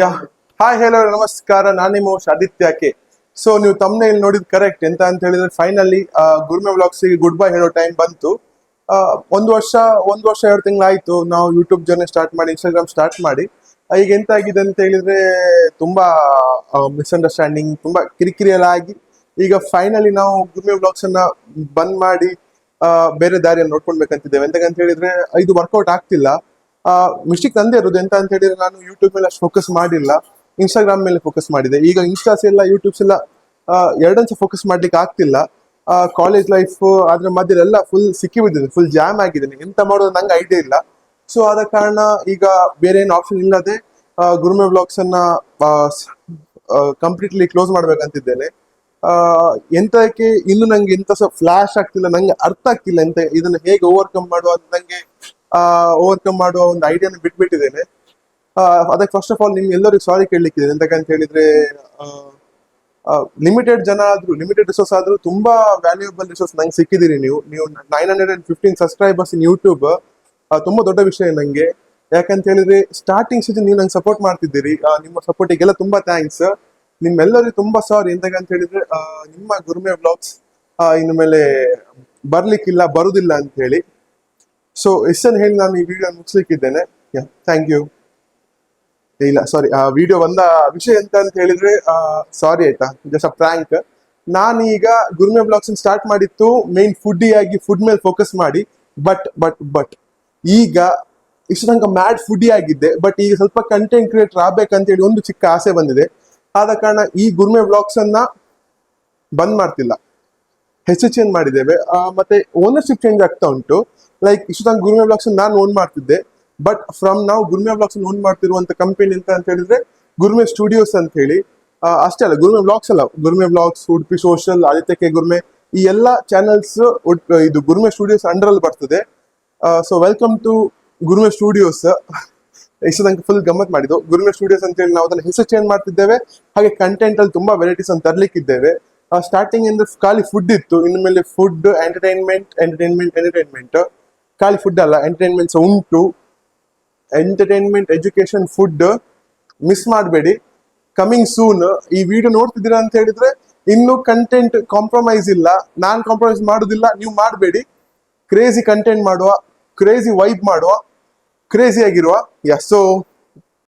ಯಾ hi hello ನಮಸ್ಕಾರ, ನಾನು ನಿಮ್ಮ ಆದಿತ್ಯ ಕೆ. ಸೊ ನೀವು ತಮ್ಮನೇಲಿ ನೋಡಿದ್ ಕರೆಕ್ಟ್. ಎಂತ ಅಂತ ಹೇಳಿದ್ರೆ finally Gurme vlogs good bye ಹೇಳೋ ಟೈಮ್ ಬಂತು. ಒಂದು ವರ್ಷ 2 ತಿಂಗಳು ಆಯ್ತು ನಾವು ಯೂಟ್ಯೂಬ್ ಜರ್ನಿ ಸ್ಟಾರ್ಟ್ ಮಾಡಿ, ಇನ್ಸ್ಟಾಗ್ರಾಮ್ ಸ್ಟಾರ್ಟ್ ಮಾಡಿ. ಈಗ ಎಂತ ಆಗಿದೆ ಅಂತ ಹೇಳಿದ್ರೆ ತುಂಬಾ ಮಿಸ್ಅಂಡರ್ಸ್ಟ್ಯಾಂಡಿಂಗ್, ತುಂಬಾ ಕಿರಿಕಿರಿ ಎಲ್ಲ ಆಗಿ ಈಗ ಫೈನಲಿ ನಾವು ಗುರ್ಮೆ ವ್ಲಾಗ್ಸ್ ಅನ್ನ ಬಂದ್ ಮಾಡಿ ಬೇರೆ ದಾರಿಯಲ್ಲಿ ನೋಡ್ಕೊಳ್ಬೇಕಂತಿದ್ದೇವೆ. ಎಂತಕ್ಕಂತ ಹೇಳಿದ್ರೆ ಇದು ವರ್ಕೌಟ್ ಆಗ್ತಿಲ್ಲ. ಮಿಸ್ಟೇಕ್ ತಂದೆ ಇರೋದು. ಎಂತ ಅಂತ ಹೇಳಿದ್ರೆ ನಾನು ಯೂಟ್ಯೂಬ್ ಮೇಲೆ ಅಷ್ಟು ಫೋಕಸ್ ಮಾಡಿಲ್ಲ, ಇನ್ಸ್ಟಾಗ್ರಾಮ್ ಮೇಲೆ ಫೋಕಸ್ ಮಾಡಿದೆ. ಈಗ ಇನ್ಸ್ಟಾಸ್ ಎಲ್ಲ ಯೂಟ್ಯೂಬ್ಸ್ ಎಲ್ಲ ಎರಡಂಚೆ ಫೋಕಸ್ ಮಾಡ್ಲಿಕ್ಕೆ ಆಗ್ತಿಲ್ಲ. ಕಾಲೇಜ್ ಲೈಫ್ ಅದ್ರ ಮಧ್ಯೆಲ್ಲ ಫುಲ್ ಸಿಕ್ಕಿ ಬಿದ್ದಿದೆ, ಫುಲ್ ಜಾಮ್ ಆಗಿದ್ದೇನೆ. ಎಂತ ಮಾಡೋದು ನಂಗೆ ಐಡಿಯಾ ಇಲ್ಲ. ಸೊ ಆದ ಕಾರಣ ಈಗ ಬೇರೆ ಏನು ಆಪ್ಷನ್ ಇಲ್ಲದೆ ಗುರ್ಮೆ ವ್ಲಾಗ್ಸ್ ಅನ್ನ ಕಂಪ್ಲೀಟ್ಲಿ ಕ್ಲೋಸ್ ಮಾಡ್ಬೇಕಂತಿದ್ದೇನೆ. ಎಂತಕ್ಕೆ ಇನ್ನು ನಂಗೆ ಎಂತ ಸಹ ಫ್ಲಾಶ್ ಆಗ್ತಿಲ್ಲ, ನಂಗೆ ಅರ್ಥ ಆಗ್ತಿಲ್ಲ ಎಂತ ಇದನ್ನ ಹೇಗೆ ಓವರ್ಕಮ್ ಮಾಡುವ ಅಂತ. ನಂಗೆ ಓವರ್ಕಮ್ ಮಾಡುವ ಒಂದು ಐಡಿಯಾನ ಬಿಟ್ಬಿಟ್ಟಿದ್ದೇನೆ. ಅದಕ್ಕೆ ಫಸ್ಟ್ ಆಫ್ ಆಲ್ ನಿಮ್ಗೆ ಎಲ್ಲರಿಗೂ ಸಾರಿ ಕೇಳಲಿಕ್ಕಿದೆ. ಎಂತಕ್ಕಂತ ಹೇಳಿದ್ರೆ ಲಿಮಿಟೆಡ್ ಜನ ಆದ್ರೂ, ಲಿಮಿಟೆಡ್ ರಿಸೋರ್ಸ್ ಆದ್ರೂ ತುಂಬಾ ವ್ಯಾಲ್ಯೂಯಬಲ್ ರಿಸೋರ್ಸ್ ನಂಗೆ ಸಿಕ್ಕಿದ್ದೀರಿ. ನೀವು 915 ಸಬ್ಸ್ಕ್ರೈಬರ್ಸ್ ಇನ್ ಯೂಟ್ಯೂಬ್ ತುಂಬಾ ದೊಡ್ಡ ವಿಷಯ ನಂಗೆ. ಯಾಕಂತ ಹೇಳಿದ್ರೆ ಸ್ಟಾರ್ಟಿಂಗ್ ಸೀಸನ್ ನೀವು ನಂಗೆ ಸಪೋರ್ಟ್ ಮಾಡ್ತಿದ್ದೀರಿ. ನಿಮ್ಮ ಸಪೋರ್ಟಿಗೆಲ್ಲ ತುಂಬಾ ಥ್ಯಾಂಕ್ಸ್. ನಿಮ್ಮೆಲ್ಲರಿಗೂ ತುಂಬಾ ಸಾರಿ. ಎಂತಕ್ಕಂತ ಹೇಳಿದ್ರೆ ನಿಮ್ಮ ಗುರ್ಮೆ ವ್ಲಾಗ್ಸ್ ಇನ್ನು ಮೇಲೆ ಬರ್ಲಿಕ್ಕಿಲ್ಲ, ಬರುದಿಲ್ಲ ಅಂತ ಹೇಳಿ. ಸೊ ಎಷ್ಟನ್ನು ಹೇಳಿ ನಾನು ಈ ವಿಡಿಯೋ ಮುಗಿಸ್ಲಿಕ್ಕಿದ್ದೇನೆ. Thank you. ಇಲ್ಲ ಸಾರಿ, ವಿಡಿಯೋ ಬಂದ ವಿಷಯ ಎಂತ ಅಂತ ಹೇಳಿದ್ರೆ ಸಾರಿ ಆಯ್ತಾ, ಜಸ್ಟ್ ಅ ಪ್ರಾಂಕ್. ನಾನೀಗ ಗುರ್ಮೆ ಬ್ಲಾಗ್ಸ್ ಸ್ಟಾರ್ಟ್ ಮಾಡಿತ್ತು ಮೇನ್ ಫುಡ್ಡಿಯಾಗಿ, ಫುಡ್ ಮೇಲೆ ಫೋಕಸ್ ಮಾಡಿ. ಬಟ್ ಈಗ ಇಷ್ಟು ತನಕ ಮ್ಯಾಡ್ ಫುಡ್ಡಿ ಆಗಿದ್ದೆ. ಬಟ್ ಈಗ ಸ್ವಲ್ಪ ಕಂಟೆಂಟ್ ಕ್ರಿಯೇಟರ್ ಆಗ್ಬೇಕಂತ ಹೇಳಿ ಒಂದು ಚಿಕ್ಕ ಆಸೆ ಬಂದಿದೆ. ಆದ ಕಾರಣ ಈ ಗುರ್ಮೆ ಬ್ಲಾಗ್ಸ್ ಅನ್ನ ಬಂದ್ ಮಾಡ್ತಿಲ್ಲ, ಹೆಸರು ಚೇಂಜ್ ಮಾಡಿದ್ದೇವೆ. ಮತ್ತೆ ಓನರ್ಶಿಪ್ ಚೇಂಜ್ ಆಗ್ತಾ ಉಂಟು. ಲೈಕ್ ಇಷ್ಟು ತನಕ ಗುರ್ಮೆ ಬ್ಲಾಗ್ಸ್ ನಾನು ಓನ್ ಮಾಡ್ತಿದ್ದೆ. ಬಟ್ ಫ್ರಮ್ ನಾವು ಗುರ್ಮೆ ಬ್ಲಾಗ್ಸ್ ಓನ್ ಮಾಡ್ತಿರುವಂತ ಕಂಪನಿ ಅಂತ ಹೇಳಿದ್ರೆ ಗುರ್ಮೆ ಸ್ಟುಡಿಯೋಸ್ ಅಂತ ಹೇಳಿ. ಅಷ್ಟೇ ಅಲ್ಲ, ಗುರ್ಮೆ ಬ್ಲಾಗ್ಸ್ ಅಲ್ಲ, gourmet blogs, Udupi social, Aditya K gourmet, ಈ ಎಲ್ಲ ಚಾನೆಲ್ಸ್ ಇದು ಗುರ್ಮೆ ಸ್ಟುಡಿಯೋಸ್ ಅಂಡರ್ ಅಲ್ಲಿ ಬರ್ತದೆ. So welcome to gourmet studios. ಇಷ್ಟು ತನಕ ಫುಲ್ ಗಮ್ಮತ್ ಮಾಡಿದ್ದು ಗುರ್ಮೆ ಸ್ಟುಡಿಯೋಸ್ ಅಂತ ಹೇಳಿ ನಾವು ಅದನ್ನ ಹೆಸರು ಚೇಂಜ್ ಮಾಡ್ತಿದ್ದೇವೆ. ಹಾಗೆ ಕಂಟೆಂಟ್ ಅಲ್ಲಿ ತುಂಬಾ ವೆರೈಟೀಸ್ ಅನ್ನು ತರ್ಲಿಕ್ಕಿದ್ದೇವೆ. ಸ್ಟಾರ್ಟಿಂಗ್ ಇಂದ ಖಾಲಿ ಫುಡ್ ಇತ್ತು, ಇನ್ನು ಮೇಲೆ ಫುಡ್, ಎಂಟರ್ಟೈನ್ಮೆಂಟ್. ಖಾಲಿ ಫುಡ್ ಅಲ್ಲ, ಎಂಟರ್ಟೈನ್ಮೆಂಟ್ಸ್ ಉಂಟು. ಎಂಟರ್ಟೈನ್ಮೆಂಟ್, ಎಜುಕೇಶನ್, ಫುಡ್ ಮಿಸ್ ಮಾಡಬೇಡಿ. Coming soon. ಈ ವಿಡಿಯೋ ನೋಡ್ತಿದ್ದೀರಾ ಅಂತ ಹೇಳಿದ್ರೆ ಇನ್ನು ಕಂಟೆಂಟ್ ಕಾಂಪ್ರಮೈಸ್ ಇಲ್ಲ, ನಾನ್ ಕಾಂಪ್ರಮೈಸ್ ಮಾಡುದಿಲ್ಲ, ನೀವು ಮಾಡಬೇಡಿ. ಕ್ರೇಜಿ ಕಂಟೆಂಟ್ ಮಾಡುವ, ಕ್ರೇಜಿ ವೈಬ್ ಮಾಡುವ, ಕ್ರೇಜಿ ಆಗಿರುವ. ಸೊ